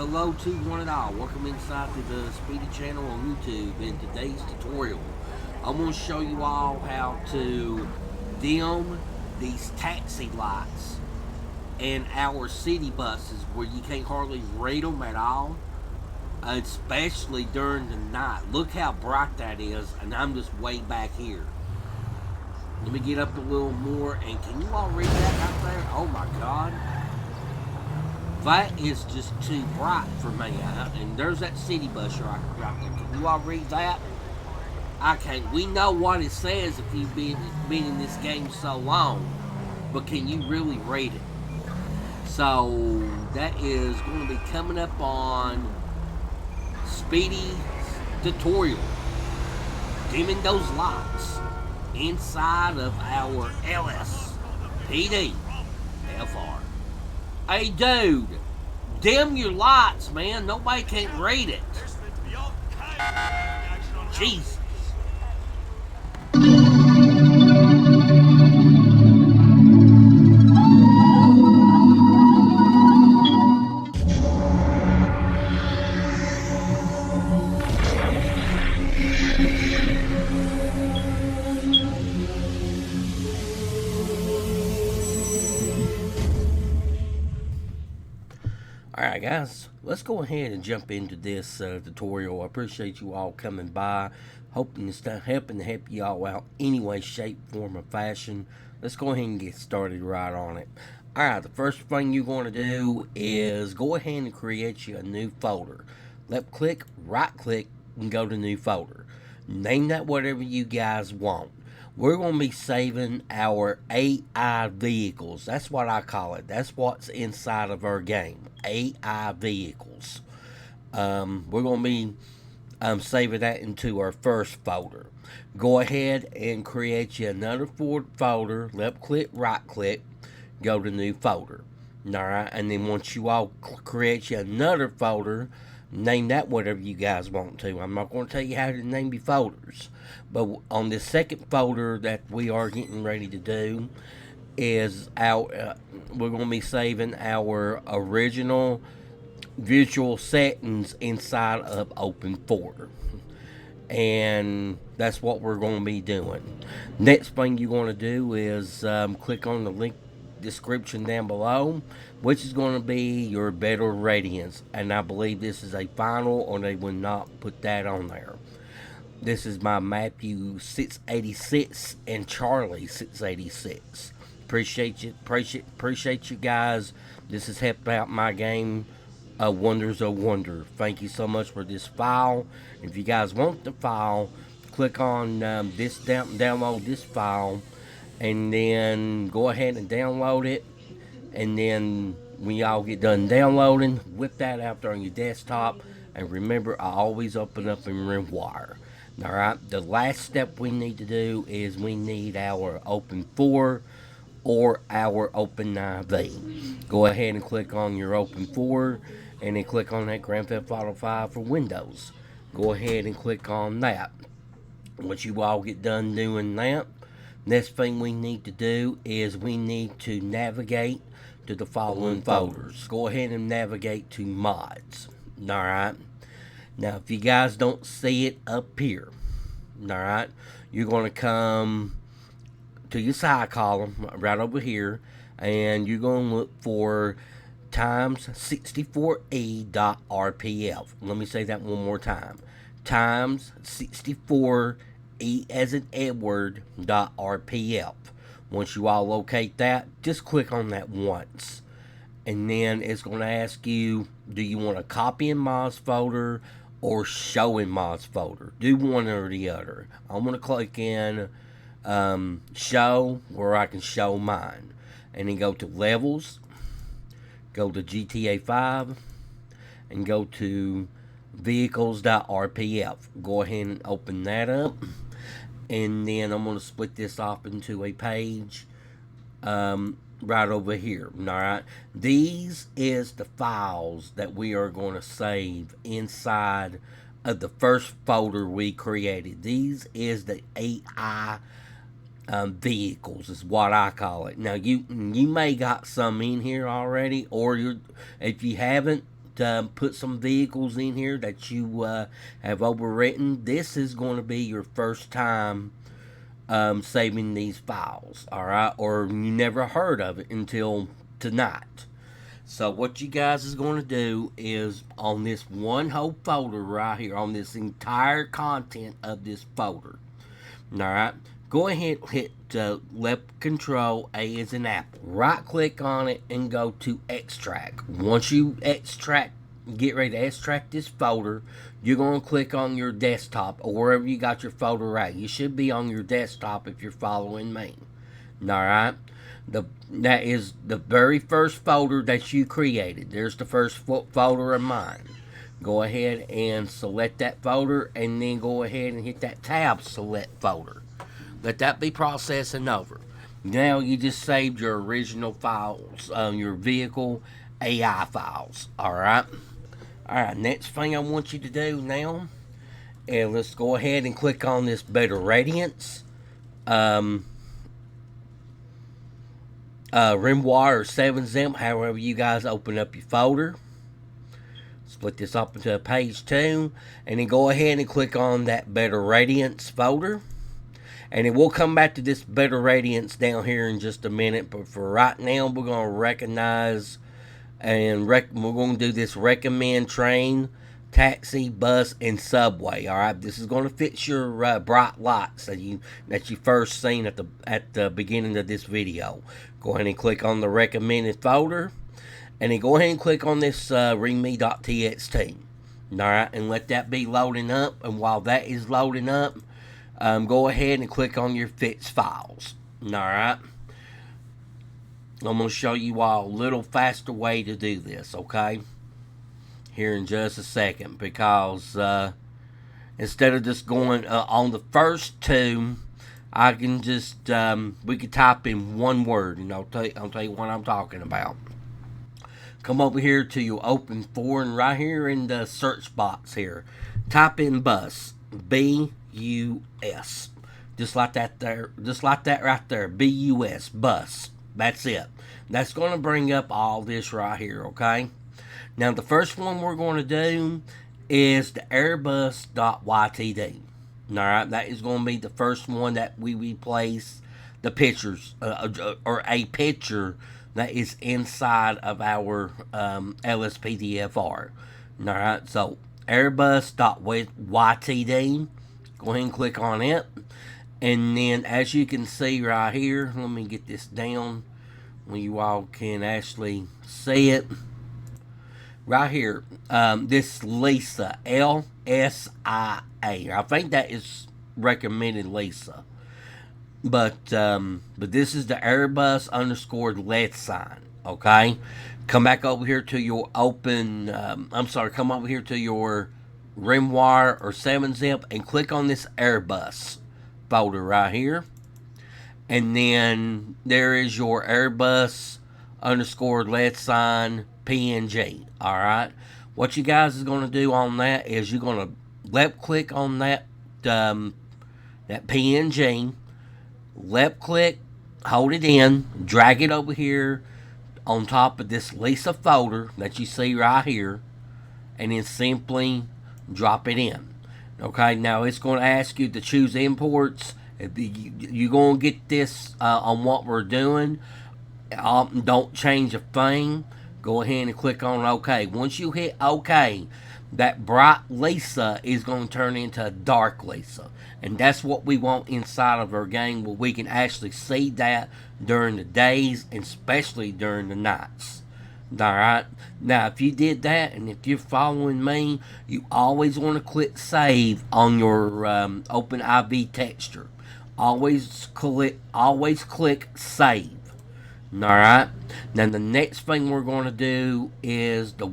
hello to one and all. Welcome inside to the Speedy channel on YouTube. In today's tutorial, I'm going to show you all how to dim these taxi lights in our city buses where you can't hardly read them at all, especially during the night. Look how bright that is, and I'm just way back here. Let me get up a little more, and can you all read that right there? Oh my God. That is just too bright for me. And there's that city bus right there. Can you all read that? I can't. We know what it says if you've been in this game so long, but can you really read it? So that is going to be coming up on Speedy's tutorial. Dimming those lights inside of our LSPD FR. Hey, dude, dim your lights, man. Nobody can't read it. Jesus. Alright guys, let's go ahead and jump into this tutorial. I appreciate you all coming by, hoping to help you all out any way, shape, form, or fashion. Let's go ahead and get started right on it. Alright, the first thing you're going to do is go ahead and create you a new folder. Left click, right click, and go to new folder. Name that whatever you guys want. We're going to be saving our AI vehicles. That's what I call it. That's what's inside of our game. AI vehicles. We're going to be saving that into our first folder. Go ahead and create you another folder. Left click, right click, go to new folder. Alright, and then once you all create you another folder, name that whatever you guys want to. I'm not going to tell you how to name your folders. But on the second folder that we are getting ready to do is we're going to be saving our original visual settings inside of Open4. And that's what we're going to be doing. Next thing you're going to do is click on the link description down below, which is going to be your better Radiance, and I believe this is a final, or they will not put that on there. This is my Matthew686 and Charlie686. Appreciate you guys. This has helped out my game wonders of wonder. Thank you so much for this file. If you guys want the file, click on download this file, and then go ahead and download it. And then when y'all get done downloading, whip that out there on your desktop. And remember, I always open up in RimWire. Alright, the last step we need to do is we need our Open4 or our OpenIV. Go ahead and click on your Open4 and then click on that Grand Theft Auto 5 for Windows. Go ahead and click on that. Once you all get done doing that, next thing we need to do is we need to navigate to the following folders. Go ahead and navigate to mods. Alright. Now, if you guys don't see it up here, alright, you're going to come to your side column right over here, and you're going to look for times64e.rpf. Let me say that one more time. Times64e as in Edward.rpf. Once you all locate that, just click on that once. And then it's going to ask you, do you want a copy in mods folder or show in mods folder? Do one or the other. I'm going to click in show, where I can show mine. And then go to levels, go to GTA 5, and go to vehicles.rpf. Go ahead and open that up. And then I'm going to split this off into a page right over here. Alright, these is the files that we are going to save inside of the first folder we created. These is the AI vehicles is what I call it. Now you may got some in here already, or if you haven't, put some vehicles in here that you have overwritten, this is going to be your first time saving these files, alright? Or you never heard of it until tonight. So what you guys is going to do is, on this one whole folder right here, on this entire content of this folder, alright, go ahead and hit left control, A as in apple. Right click on it and go to extract. Once you extract, get ready to extract this folder, you're going to click on your desktop or wherever you got your folder at. You should be on your desktop if you're following me. Alright? That is the very first folder that you created. There's the first folder of mine. Go ahead and select that folder and then go ahead and hit that tab select folder. Let that be processing over. Now you just saved your original files, your vehicle AI files. Alright? Alright, next thing I want you to do now, and let's go ahead and click on this Better Radiance. Rimwire or 7-zip, however you guys open up your folder. Split this up into a page 2, and then go ahead and click on that Better Radiance folder. And it will come back to this Better Radiance down here in just a minute, but for right now, we're going to recognize and we're going to do this recommend train, taxi, bus, and subway. All right, this is going to fix your bright lights that you first seen at the beginning of this video. Go ahead and click on the recommended folder, and then go ahead and click on this readme.txt. All right, and let that be loading up. And while that is loading up, go ahead and click on your fix files. All right. I'm going to show you all a little faster way to do this, okay? Here in just a second, because instead of just going on the first two, I can just, we could type in one word, and I'll tell you what I'm talking about. Come over here to your open for, and right here in the search box here, type in bus, B-U-S. Just like that there, just like that right there, B-U-S, bus. That's it. That's going to bring up all this right here, okay? Now, the first one we're going to do is the airbus.ytd. Alright, that is going to be the first one that we replace the pictures, or a picture that is inside of our LSPDFR. Alright, so airbus.ytd. Go ahead and click on it. And then, as you can see right here, let me get this down when you all can actually see it. Right here, this Lisa, L-S-I-A. I think that is recommended Lisa. But this is the Airbus _ lead sign, okay? Come back over here to your come over here to your Rimwire or 7-zip and click on this Airbus folder right here, and then there is your Airbus _ lead sign PNG. All right, what you guys is going to do on that is you're going to left click on that that PNG, left click, hold it in, drag it over here on top of this Lisa folder that you see right here, and then simply drop it in. Okay, now it's going to ask you to choose imports. You're going to get this on what we're doing. Don't change a thing. Go ahead and click on OK. Once you hit OK, that bright Lisa is going to turn into a dark Lisa. And that's what we want inside of our game, where we can actually see that during the days and especially during the nights. Alright, now if you did that, and if you're following me, you always want to click save on your OpenIV texture. Always click save. Alright, now the next thing we're going to do is the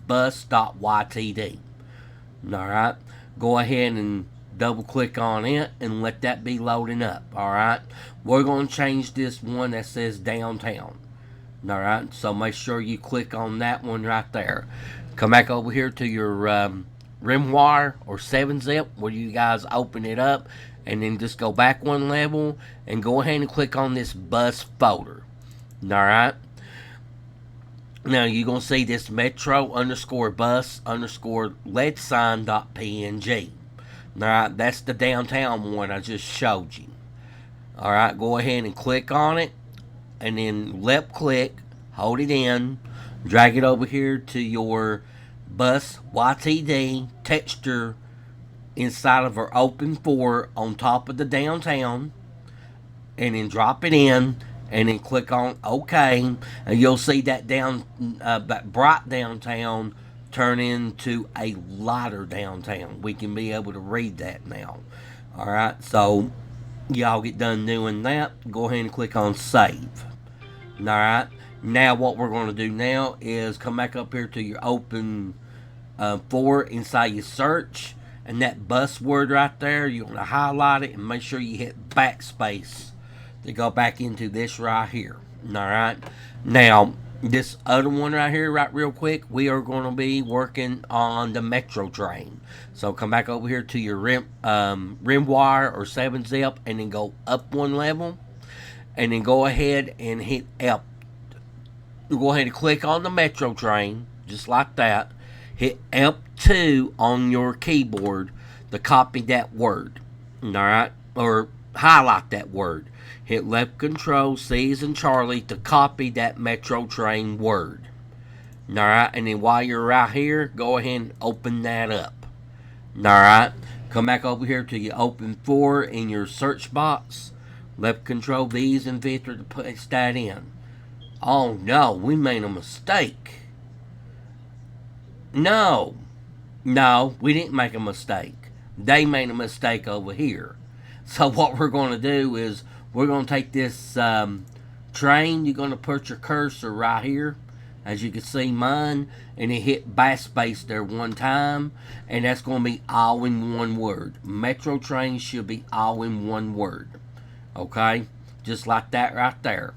bus.ytd. Alright, go ahead and double click on it and let that be loading up. Alright, we're going to change this one that says downtown. Alright, so make sure you click on that one right there. Come back over here to your Rimwire or 7-zip where you guys open it up, and then just go back one level and go ahead and click on this bus folder. Alright, Now you're going to see this metro underscore bus underscore lead sign dot png. Alright, that's the downtown one I just showed you. Alright, go ahead and click on it, and then left click, hold it in, drag it over here to your bus YTD texture inside of our open 4 on top of the downtown, and then drop it in, and then click on OK, and you'll see that that bright downtown turn into a lighter downtown. We can be able to read that now. Alright, so y'all get done doing that, go ahead and click on save. Alright, now what we're going to do now is come back up here to your open 4 inside your search, and that bus word right there, you're going to highlight it and make sure you hit backspace to go back into this right here. Alright, now this other one right here, right real quick, we are going to be working on the metro train. So come back over here to your rim wire or 7-zip, and then go up one level, and then go ahead and hit F. Go ahead and click on the metro train, just like that. Hit F2 on your keyboard to copy that word. Alright, or highlight that word. Hit left control, C as in Charlie, to copy that metro train word. Alright, and then while you're right here, go ahead and open that up. Alright, come back over here to your open 4 in your search box. Left control, V as in Victor, to paste that in. Oh no, we made a mistake. No, we didn't make a mistake. They made a mistake over here. So what we're going to do is we're going to take this train. You're going to put your cursor right here, as you can see mine, and then hit backspace there one time, and that's going to be all in one word. Metro train should be all in one word. Okay, just like that right there.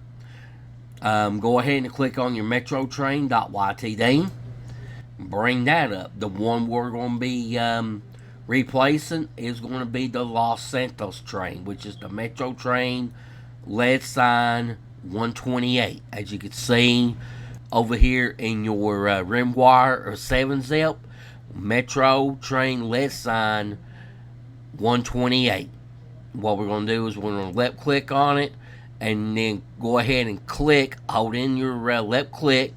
Go ahead and click on your metro train.ytd. Bring that up. The one we're going to be replacing is going to be the Los Santos train, which is the metro train lead sign 128. As you can see over here in your rim wire or 7-zip, metro train lead sign 128. What we're going to do is we're going to left click on it, and then go ahead and click, hold in your left click,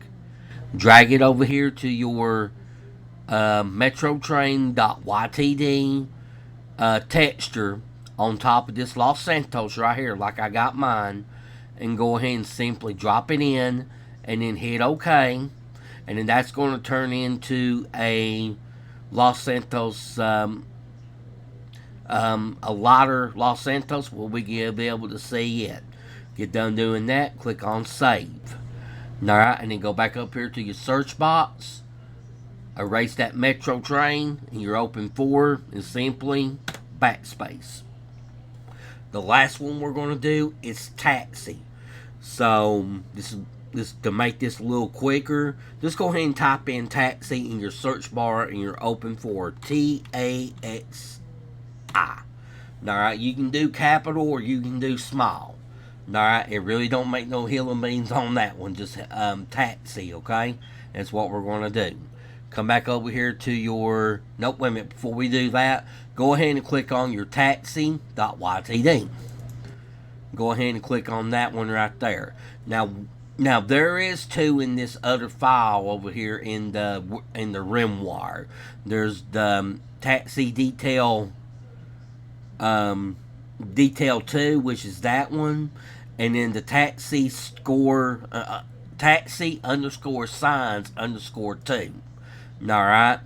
drag it over here to your metrotrain.ytd texture on top of this Los Santos right here, like I got mine, and go ahead and simply drop it in, and then hit OK, and then that's going to turn into a Los Santos, a lighter Los Santos, where we will be able to see it. Get done doing that, click on save. Alright, and then go back up here to your search box, erase that metro train, and your open 4 is simply backspace. The last one we're going to do is taxi. So this to make this a little quicker, just go ahead and type in taxi in your search bar in your open 4, TAXI. Alright, you can do capital or you can do small. Alright, it really don't make no hill and beans on that one. Just taxi, okay? That's what we're going to do. Come back over here to your... Nope, wait a minute. Before we do that, go ahead and click on your taxi.ytd. Go ahead and click on that one right there. Now there is 2 in this other file over here in the rim wire. There's the taxi detail... detail 2, which is that one, and then the taxi underscore signs underscore 2. Alright,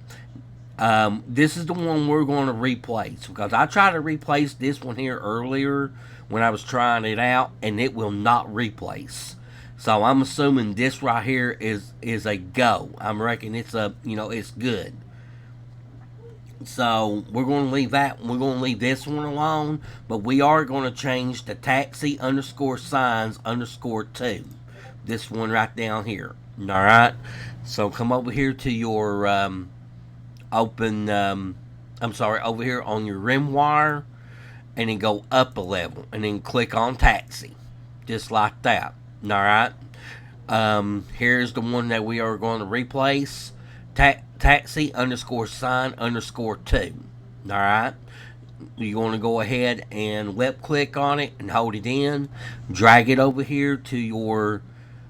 this is the one we're going to replace, because I tried to replace this one here earlier when I was trying it out, and it will not replace. So I'm assuming this right here is a go. I'm reckon it's it's good. So we're going to leave that. We're going to leave this one alone, but we are going to change the taxi underscore signs underscore 2. This one right down here. All right. So come over here to your over here on your rim wire, and then go up a level, and then click on taxi, just like that. All right. Here's the one that we are going to replace. Taxi underscore sign underscore 2. Alright. You're going to go ahead and left click on it and hold it in. Drag it over here to your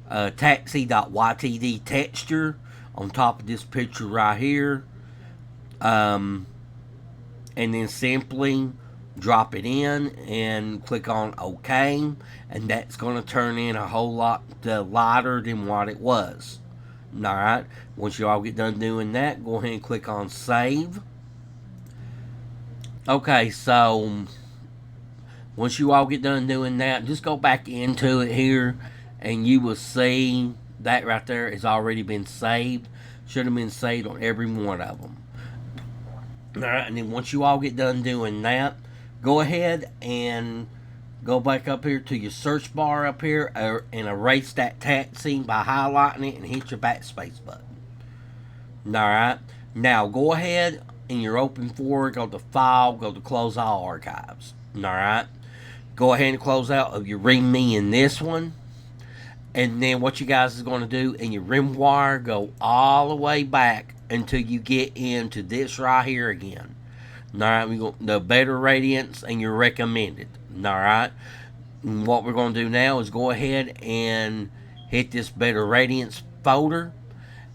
taxi.ytd texture on top of this picture right here. And then simply drop it in and click on OK, and that's going to turn in a whole lot lighter than what it was. Alright, once you all get done doing that, go ahead and click on save. Okay, so once you all get done doing that, just go back into it here and you will see that right there has already been saved. Should have been saved on every one of them. Alright, and then once you all get done doing that, go ahead and go back up here to your search bar up here and erase that taxi by highlighting it and hit your backspace button. Alright, now go ahead in your open folder, go to file, go to close all archives. Alright, go ahead and close out of your README in this one. And then what you guys is going to do in your RimWire, go all the way back until you get into this right here again. Alright, we go the better radiance and your recommended. Alright, what we're going to do now is go ahead and hit this better radiance folder,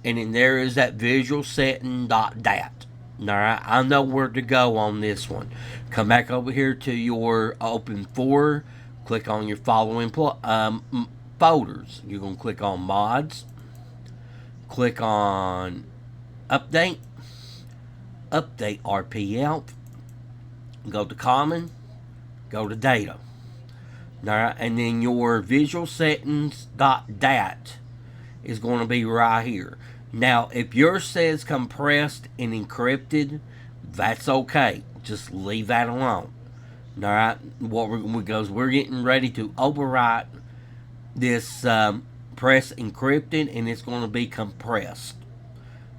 and then there is that visual setting.dat. Alright, I know where to go on this one. Come back over here to your open folder, click on your following folders. You're going to click on mods, click on update RPL, go to common, go to data. Alright, and then your visual settings.dat is going to be right here. Now, if yours says compressed and encrypted, that's okay. Just leave that alone. Alright, because we're getting ready to overwrite this press encrypted, and it's going to be compressed.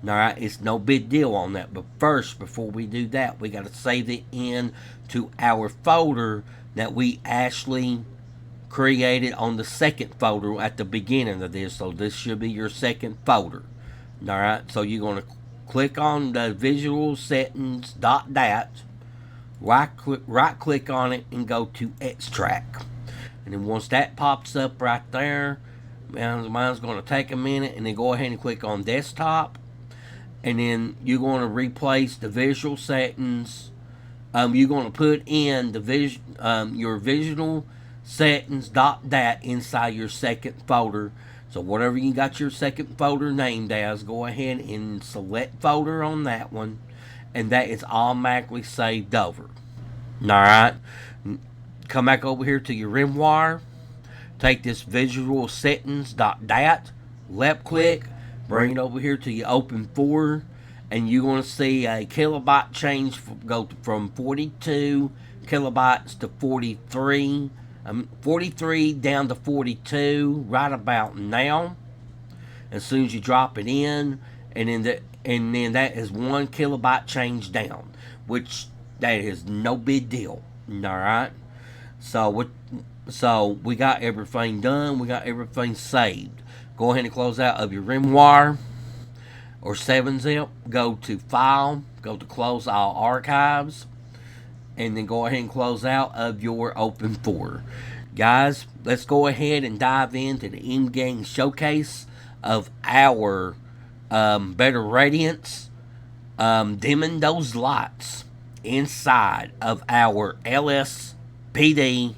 Alright, it's no big deal on that. But first, before we do that, we got to save it in to our folder that we actually created on the second folder at the beginning of this. So this should be your second folder. Alright, so you're going to click on the visual settings.dat, right click on it and go to extract. And then once that pops up right there, mine's going to take a minute, and then go ahead and click on desktop. And then you're going to replace the visual settings. You're going to put in the your visual settings.dat inside your second folder. So whatever you got your second folder named as, go ahead and select folder on that one, and that is automatically saved over. Alright, come back over here to your RimWire, take this visual settings.dat, left click, bring it over here to your open folder, and you're going to see a kilobyte change, go from 42 kilobytes to 43. 43 down to 42 right about now. As soon as you drop it in, and then that is 1 kilobyte change down, which that is no big deal. All right. So we got everything done. We got everything saved. Go ahead and close out of your RimWire or 7-zip. Go to File. Go to Close All Archives. And then go ahead and close out of your open folder. Guys, let's go ahead and dive into the in-game showcase of our Better Radiance, dimming those lights inside of our LSPD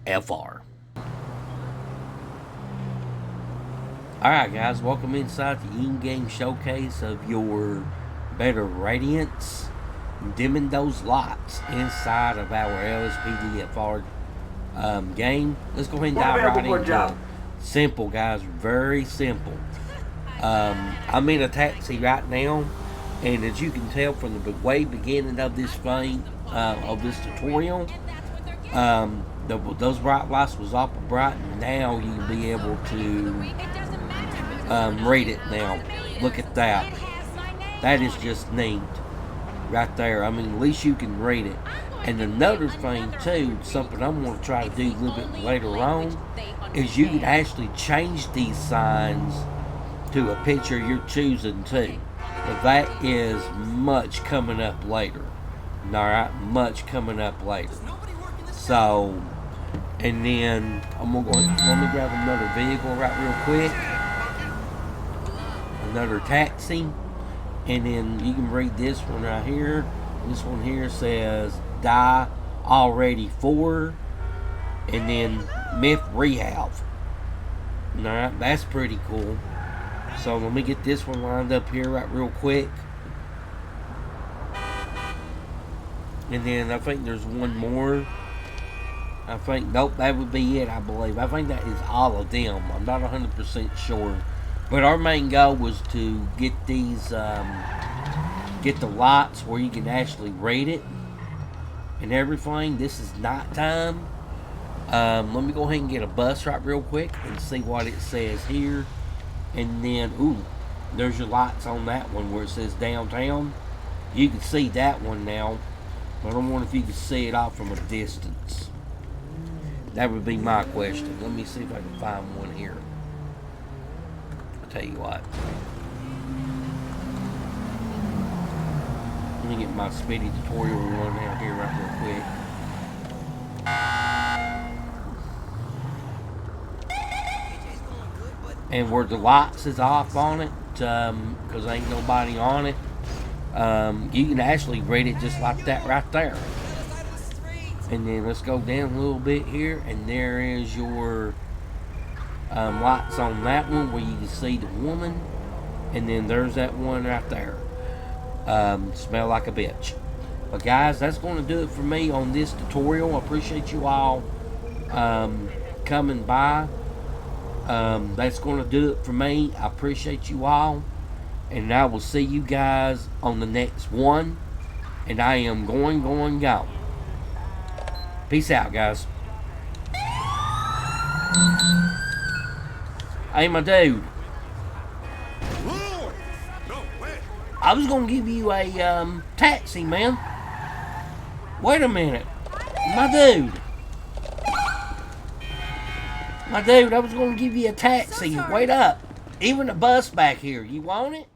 FR. Alright guys, welcome inside the in-game showcase of your Better Radiance, dimming those lights inside of our LSPDFR game. Let's go ahead and dive right into it. Simple guys, very simple. I'm in a taxi right now, and as you can tell from the way beginning of this thing, of this tutorial, those bright lights was awful bright, and now you can be able to read it now. Look at that. That is just neat. Right there. I mean, at least you can read it. And another thing too, something I'm going to try to do a little bit later on, is you can actually change these signs to a picture you're choosing too. But that is much coming up later. Alright, much coming up later. So, and then let me grab another vehicle right real quick. Another taxi. And then you can read this one right here. This one here says die already for, and then meth rehab. Alright, that's pretty cool. So let me get this one lined up here right real quick. And then I think there's one more. I think, nope, that would be it, I believe. I think that is all of them. I'm not 100% sure. But our main goal was to get these, get the lights where you can actually read it and everything. This is nighttime. Let me go ahead and get a bus right real quick and see what it says here. And then, ooh, there's your lights on that one where it says downtown. You can see that one now. But I wonder if you can see it off from a distance. That would be my question. Let me see if I can find one here. I'll tell you what. Let me get my speedy tutorial one out here right real quick. And where the lights is off on it, because ain't nobody on it, you can actually read it just like that right there. And then let's go down a little bit here, and there is your lights on that one where you can see the woman. And then there's that one right there. Smell like a bitch. But guys, that's going to do it for me on this tutorial. I appreciate you all coming by. That's going to do it for me. I appreciate you all. And I will see you guys on the next one. And I am going. Peace out, guys. Hey, my dude. I was going to give you a taxi, man. Wait a minute. My dude, I was going to give you a taxi. Wait up. Even a bus back here. You want it?